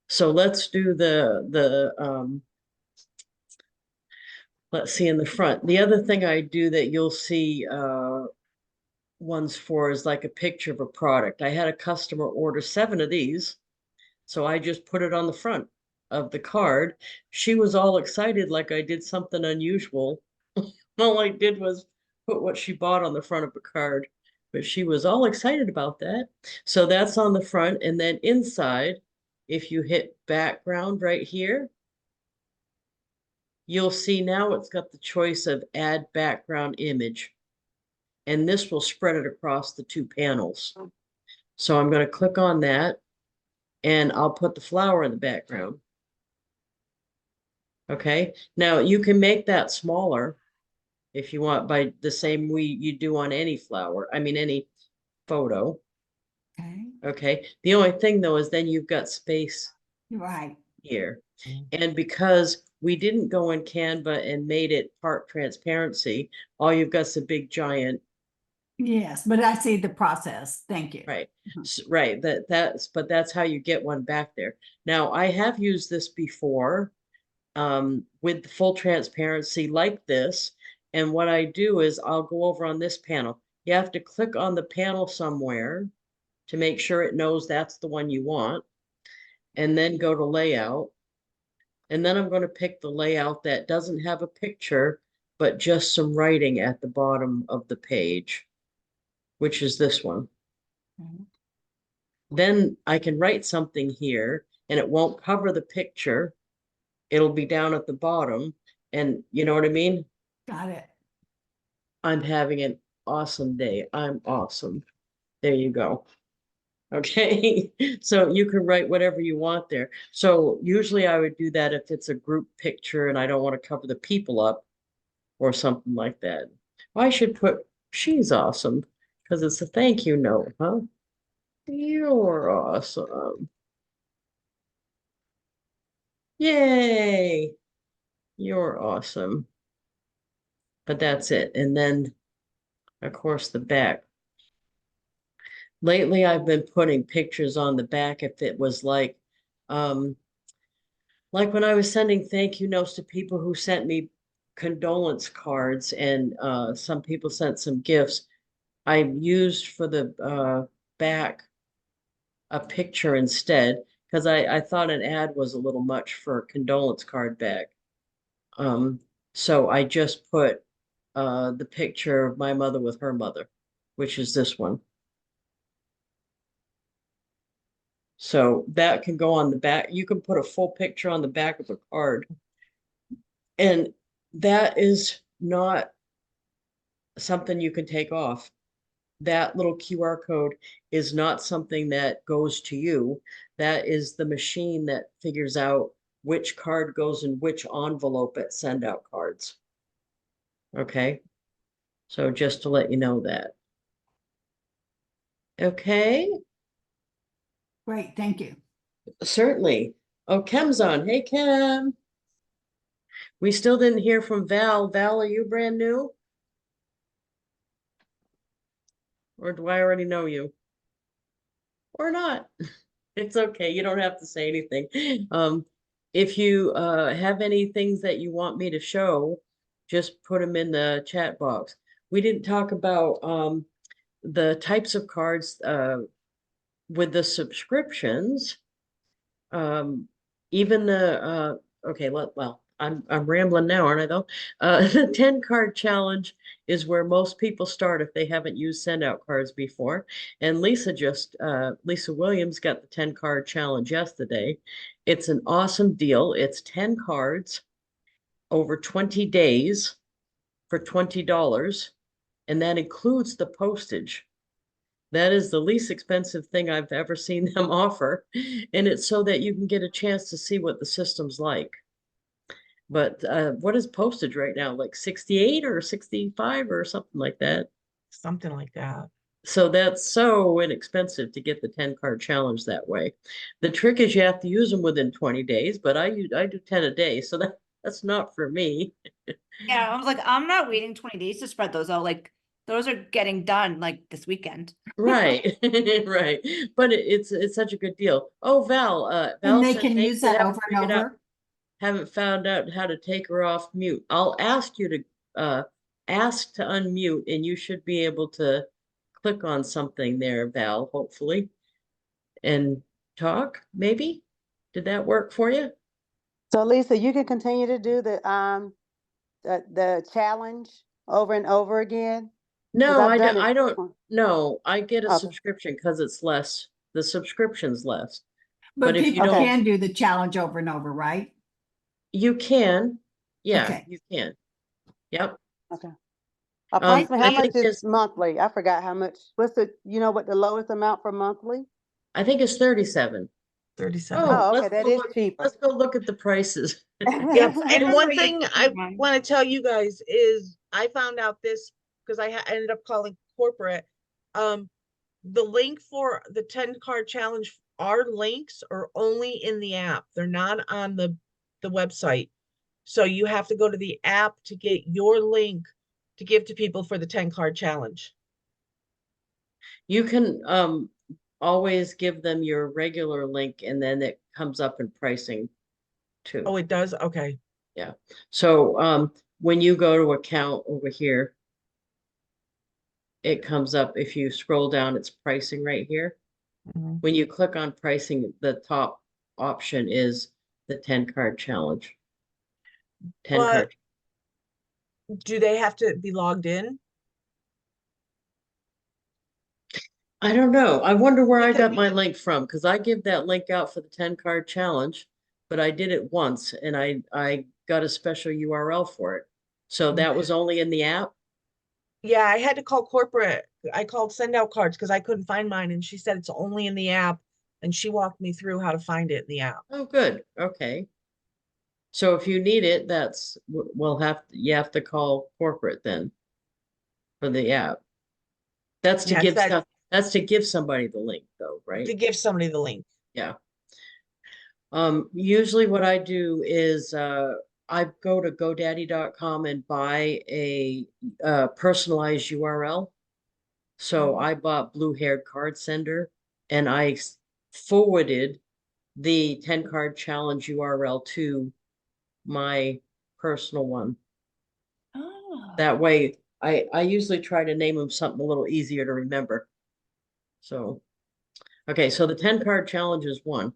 So let's do let's see in the front. The other thing I do that you'll see ones for is like a picture of a product. I had a customer order 7 of these, so I just put it on the front of the card. She was all excited like I did something unusual. All I did was put what she bought on the front of a card, but she was all excited about that. So that's on the front, and then inside, if you hit background right here, you'll see now it's got the choice of add background image. And this will spread it across the 2 panels. So I'm going to click on that and I'll put the flower in the background. Okay, now you can make that smaller if you want by the same way you do on any flower, I mean any photo. Okay, Okay, the only thing though is then you've got space you're right. here. Mm. And because we didn't go in Canva and made it part transparency, all you've got is a big giant Yes, but I see the process. Thank you. Right, Mhm. right, but that's how you get one back there. Now, I have used this before, with full transparency like this. And what I do is I'll go over on this panel. You have to click on the panel somewhere to make sure it knows that's the one you want, and then go to layout. And then I'm going to pick the layout that doesn't have a picture, but just some writing at the bottom of the page, which is this one. Mhm. Then I can write something here and it won't cover the picture. It'll be down at the bottom. And you know what I mean? Got it. I'm having an awesome day. I'm awesome. There you go. Okay, so you can write whatever you want there. So usually I would do that if it's a group picture and I don't want to cover the people up or something like that. I should put, she's awesome, because it's a thank you note, huh? You're awesome. Yay, you're awesome. But that's it. And then, of course, the back. Lately, I've been putting pictures on the back if it was like when I was sending thank you notes to people who sent me condolence cards and some people sent some gifts. I used for the back a picture instead because I thought an ad was a little much for a condolence card back. So I just put the picture of my mother with her mother, which is this one. So that can go on the back. You can put a full picture on the back of a card. And that is not something you can take off. That little QR code is not something that goes to you. That is the machine that figures out which card goes in which envelope at SendOutCards. Okay, so just to let you know that. Okay, Great, thank you. certainly. Oh, Kim's on. Hey, Kim. We still didn't hear from Val. Val, are you brand new? Or do I already know you? Or not? It's okay. You don't have to say anything. If you have any things that you want me to show, just put them in the chat box. We didn't talk about the types of cards with the subscriptions. Even the okay, well, I'm rambling now, aren't I though? The 10 card challenge is where most people start if they haven't used SendOutCards before. And Lisa Williams got the 10 card challenge yesterday. It's an awesome deal. It's 10 cards over 20 days for $20, and that includes the postage. That is the least expensive thing I've ever seen them offer. And it's so that you can get a chance to see what the system's like. But what is postage right now? Like 68 or 65 or something like that. Something like that. So that's so inexpensive to get the 10 card challenge that way. The trick is you have to use them within 20 days, but I do 10 a day, so that's not for me. Yeah, I was like, I'm not waiting 20 days to spread those out. Like, those are getting done like this weekend. Right, right. But it's such a good deal. Oh, Val, And Val they said can thank use you. that Haven't over and figured out, over. haven't found out how to take her off mute. I'll ask you to ask to unmute, and you should be able to click on something there, Val, hopefully, and talk, maybe. Did that work for you? So Lisa, you can continue to do the challenge over and over again? Because No, I've done it. I don't. No, I get a Okay, subscription because it's less. The subscription's less. But But if you people don't, Okay. can do the challenge over and over, right? you can. Yeah, Okay. you can. Yep. okay. Approximately, The how thing much is is, monthly? I forgot how much. You know what the lowest amount for monthly? I think it's 37. 37. Oh, Oh, okay, that is cheaper. let's go look at the prices. Yep. And one Great. thing I Fine. want to tell you guys is I found out this because I ended up calling corporate. The link for the 10 card challenge, our links are only in the app. They're not on the website. So you have to go to the app to get your link to give to people for the 10 card challenge. You can always give them your regular link and then it comes up in pricing too. Oh, it does? Okay. Yeah. So when you go to account over here, it comes up, if you scroll down, it's pricing right here. Mhm. When you click on pricing, the top option is the 10 card challenge. 10 But card. do they have to be logged in? I don't know. I wonder where I Because- got my link from because I give that link out for the 10 card challenge, but I did it once and I got a special URL for it. So that was only in the app. Yeah, I had to call corporate. I called SendOutCards because I couldn't find mine, and she said it's only in the app, and she walked me through how to find it in the app. Oh, good. Okay. So if you need it, you have to call corporate then for the app. That's to Yes, give that stuff, that's to give somebody the link though, right? to give somebody the link. Yeah. Usually what I do is I go to GoDaddy.com and buy a personalized URL. So I bought Blue Haired Card Sender and I forwarded the 10 card challenge URL to my personal one. Oh. That way, I usually try to name them something a little easier to remember. So, okay, so the 10 card challenge is one.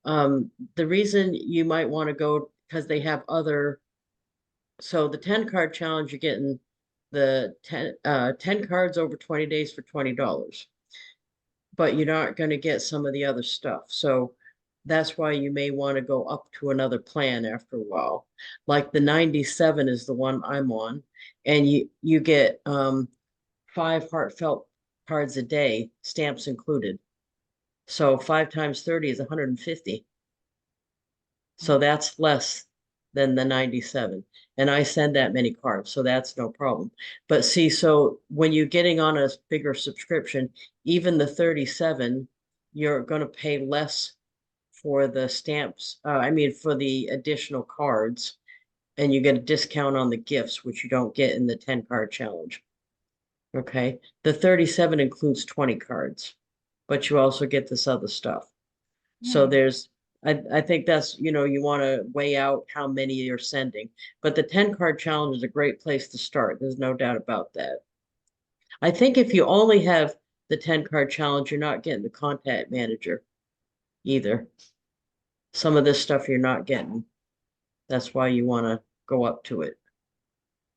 The reason you might want to go because they have other. So the 10 card challenge, you're getting the 10 cards over 20 days for $20, but you're not going to get some of the other stuff. So that's why you may want to go up to another plan after a while. Like the 97 is the one I'm on, and you get 5 heartfelt cards a day, stamps included. So 5 times 30 is 150. So that's less than the 97. And I send that many cards, so that's no problem. But see, so when you're getting on a bigger subscription, even the 37, you're going to pay less for the stamps. I mean, for the additional cards, and you get a discount on the gifts, which you don't get in the 10 card challenge. Okay. The 37 includes 20 cards, but you also get this other stuff. So I think that's, you want to weigh out how many you're sending. But the 10 card challenge is a great place to start. There's no doubt about that. I think if you only have the 10 card challenge, you're not getting the contact manager either. Some of this stuff you're not getting. That's why you want to go up to it.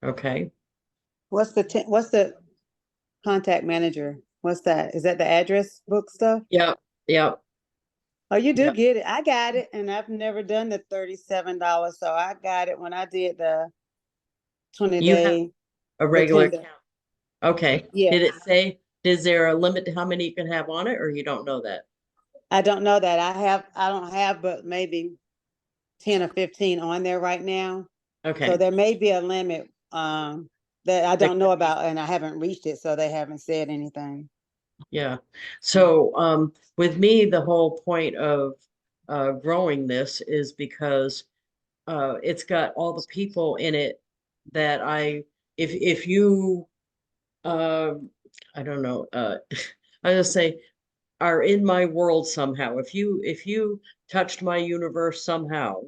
Okay. What's the contact manager? What's that? Is that the address book stuff? Yeah. Yeah. Oh, you do Yep. get it. I got it, and I've never done the $37, so I got it when I did the 20 You have day. a regular 10 day. account. Okay. Yeah. Did it say, is there a limit to how many you can have on it, or you don't know that? I don't know that. I don't have but maybe 10 or 15 on there right now. So Okay. there may be a limit that I don't know about, and I haven't reached it, so they haven't said anything. Yeah. So with me, the whole point of growing this is because it's got all the people in it that if you I don't know, I just say are in my world somehow. If you touched my universe somehow,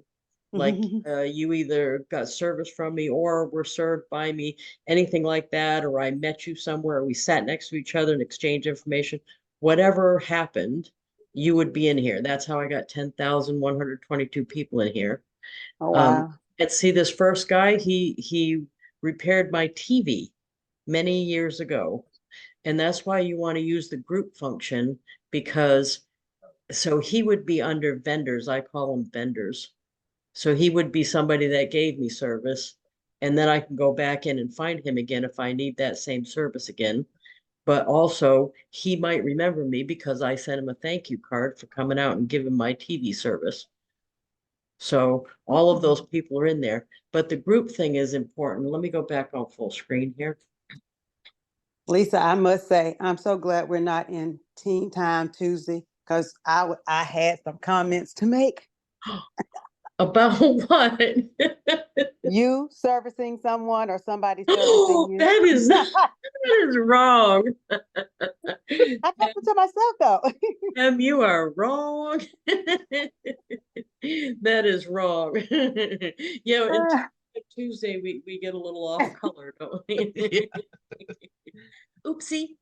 like you either got service from me or were served by me, anything like that, or I met you somewhere, we sat next to each other and exchanged information, whatever happened, you would be in here. That's how I got 10,122 people in here. Oh, wow. And see this first guy, he repaired my TV many years ago. And that's why you want to use the group function, because so he would be under vendors. I call them vendors. So he would be somebody that gave me service. And then I can go back in and find him again if I need that same service again. But also, he might remember me because I sent him a thank you card for coming out and giving my TV service. So all of those people are in there. But the group thing is important. Let me go back on full screen here. Lisa, I must say, I'm so glad we're not in Teen Time Tuesday because I had some comments to make. About what? You servicing someone or somebody servicing Oh, you? that is wrong. I kept it to myself though. Em, you are wrong. That is wrong. Yeah, and Tuesday we get a little off color, don't we? Oopsie.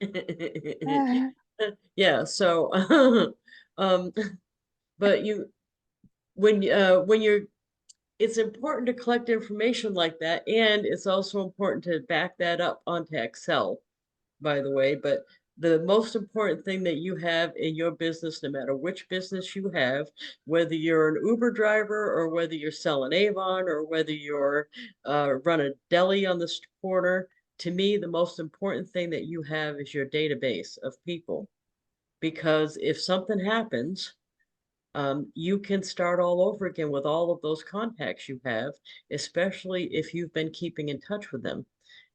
Yeah, so but when you're it's important to collect information like that, and it's also important to back that up onto Excel, by the way. But the most important thing that you have in your business, no matter which business you have, whether you're an Uber driver or whether you're selling Avon or whether you're run a deli on the corner, to me, the most important thing that you have is your database of people. Because if something happens, you can start all over again with all of those contacts you have, especially if you've been keeping in touch with them.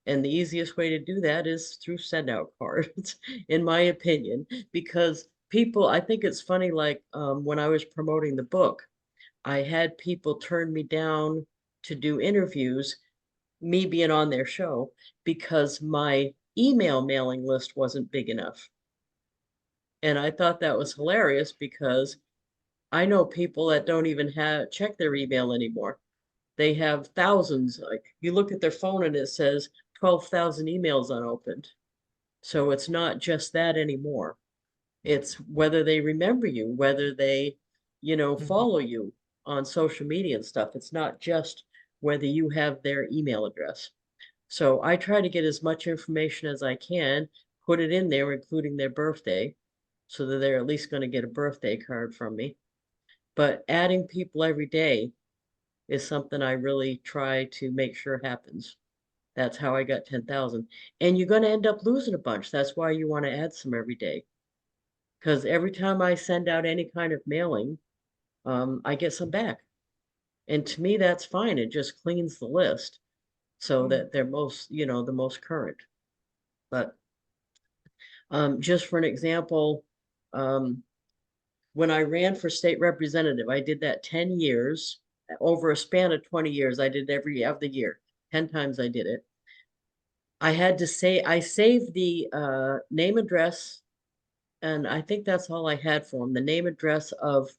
And the easiest way to do that is through send out cards, in my opinion, because people, I think it's funny, like when I was promoting the book, I had people turn me down to do interviews, me being on their show, because my email mailing list wasn't big enough. And I thought that was hilarious because I know people that don't even check their email anymore. They have thousands, like you look at their phone and it says 12,000 emails unopened. So it's not just that anymore. It's whether they remember you, whether they, follow you on social media and stuff. It's not just whether you have their email address. So I try to get as much information as I can, put it in there, including their birthday, so that they're at least going to get a birthday card from me. But adding people every day is something I really try to make sure happens. That's how I got 10,000. And you're going to end up losing a bunch. That's why you want to add some every day. Because every time I send out any kind of mailing, I get some back. And to me, that's fine. It just cleans the list so that they're the most current. But just for an example, when I ran for state representative, I did that 10 years. Over a span of 20 years, I did every other year. 10 times I did it. I saved the name, address, and I think that's all I had for them. The name, address of,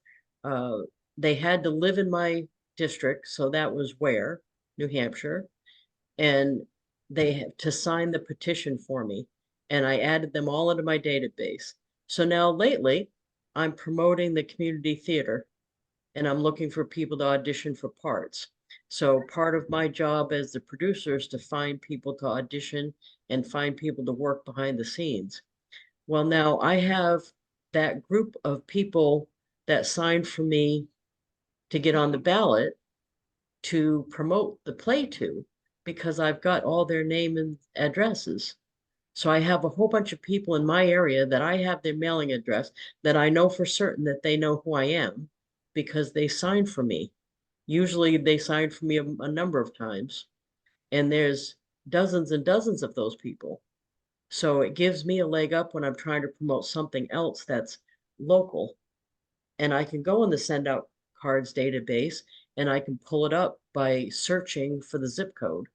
they had to live in my district, so that was where, New Hampshire, and they had to sign the petition for me, and I added them all into my database. So now lately, I'm promoting the community theater, and I'm looking for people to audition for parts. So part of my job as the producer is to find people to audition and find people to work behind the scenes. Well, now I have that group of people that signed for me to get on the ballot to promote the play to, because I've got all their name and addresses. So I have a whole bunch of people in my area that I have their mailing address that I know for certain that they know who I am because they signed for me. Usually they signed for me a number of times, and there's dozens and dozens of those people. So it gives me a leg up when I'm trying to promote something else that's local. And I can go in the SendOutCards database and I can pull it up by searching for the zip code,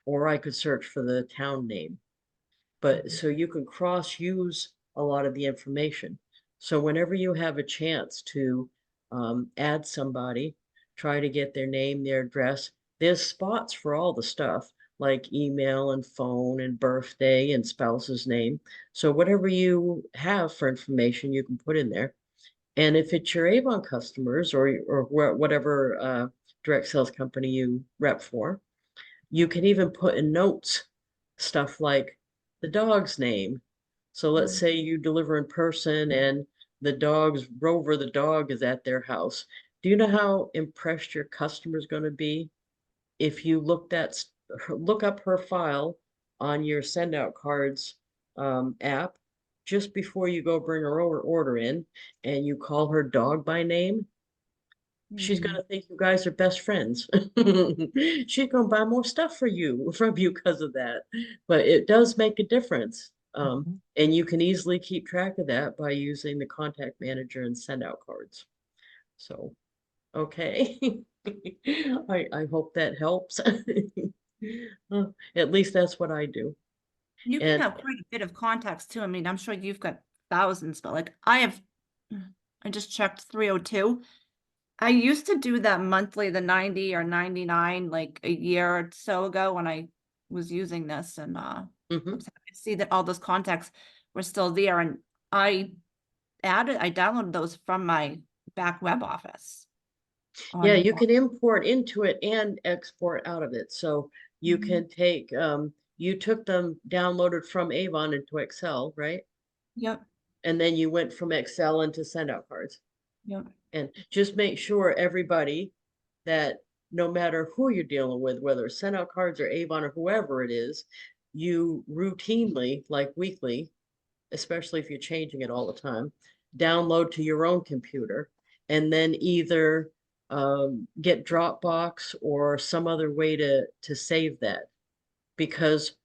or I could search for the town name. But so you can cross use a lot of the information. So whenever you have a chance to add somebody, try to get their name, their address. There's spots for all the stuff like email and phone and birthday and spouse's name. So whatever you have for information, you can put in there. And if it's your Avon customers or whatever direct sales company you rep for, you can even put in notes stuff like the dog's name. So let's say you deliver in person and Rover the dog is at their house. Do you know how impressed your customer is going to be if you look up her file on your SendOutCards app just before you go bring her order in, and you call her dog by name? She's gonna think you guys are best friends. She's gonna buy more stuff from you because of that. But it does make a difference. And you can easily keep track of that by using the contact manager and SendOutCards. So Okay. I hope that helps. At least that's what I do. You can And have quite a bit of contacts too. I mean, I'm sure you've got thousands, but like I just checked 302. I used to do that monthly, the 90 or 99, like a year or so ago when I was using this, and I mhm. was happy to see that all those contacts were still there, and I downloaded those from my back web office. Yeah, on- you can import into it and export out of it. So you Mhm. can take, you took them downloaded from Avon into Excel, right? Yep, And then you went from Excel into SendOutCards. yep. And just make sure everybody that no matter who you're dealing with, whether it's SendOutCards or Avon or whoever it is, you routinely, like weekly, especially if you're changing it all the time, download to your own computer and then either get Dropbox or some other way to save that. Because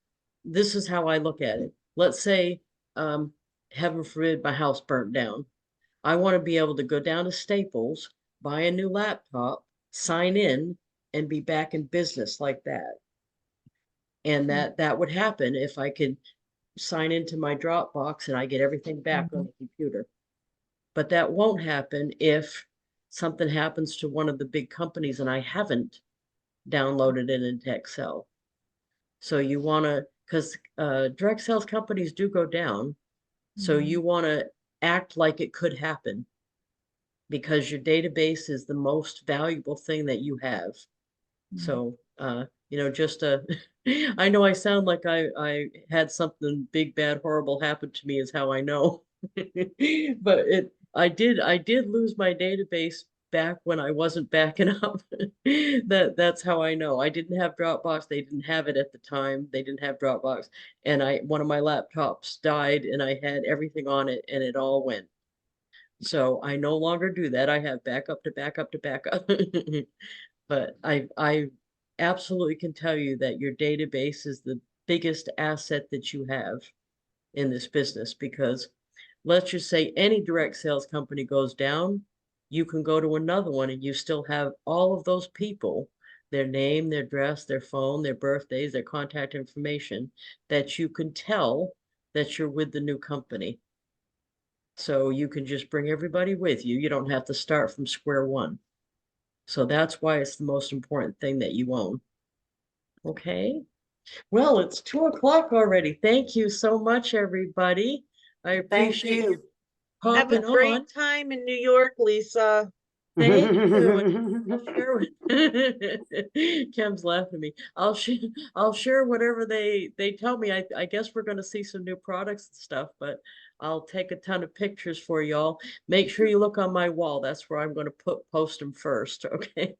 this is how I look at it. Let's say, heaven forbid, my house burnt down. I want to be able to go down to Staples, buy a new laptop, sign in, and be back in business like that. And that would happen if I could sign into my Dropbox and I get everything back on the computer. But that won't happen if something happens to one of the big companies and I haven't downloaded it into Excel. So you want to, because direct sales companies do go down. So you want to act like it could happen because your database is the most valuable thing that you have. So, just I know I sound like I had something big, bad, horrible happen to me is how I know. But I did lose my database back when I wasn't backing up. That's how I know. I didn't have Dropbox. They didn't have it at the time. They didn't have Dropbox. And one of my laptops died and I had everything on it and it all went. So I no longer do that. I have backup to backup to backup. But I absolutely can tell you that your database is the biggest asset that you have in this business because let's just say any direct sales company goes down, you can go to another one and you still have all of those people, their name, their address, their phone, their birthdays, their contact information, that you can tell that you're with the new company. So you can just bring everybody with you. You don't have to start from square one. So that's why it's the most important thing that you own. Okay. Well, it's 2 o'clock already. Thank you so much, everybody. I Thank appreciate you you. Have a popping great on. time in New York, Lisa. Thank you. I'll share with Kim's laughing at me. I'll share whatever they tell me. I guess we're gonna see some new products and stuff, but I'll take a ton of pictures for y'all. Make sure you look on my wall. That's where I'm gonna post them first, okay?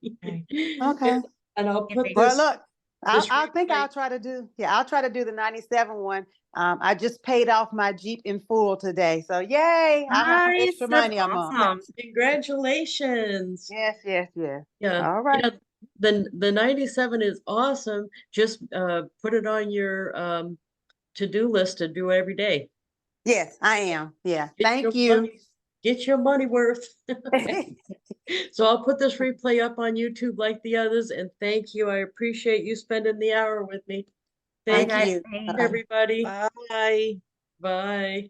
Okay. And I'll put Well, this look, this I think I'll replay. try to do, I'll try to do the 97 one. I just paid off my Jeep in full today. So yay, I have some Nice, extra that's money a month. awesome. Congratulations. Yes, yes, yes. Yeah, All right. yeah. The 97 is awesome. Just put it on your to-do list to do every day. Yes, I am. Yeah. Get your Thank you. money, get your money worth. So I'll put this replay up on YouTube like the others, and thank you. I appreciate you spending the hour with me. Thank Thank you, you. Thanks. everybody. Bye. Bye.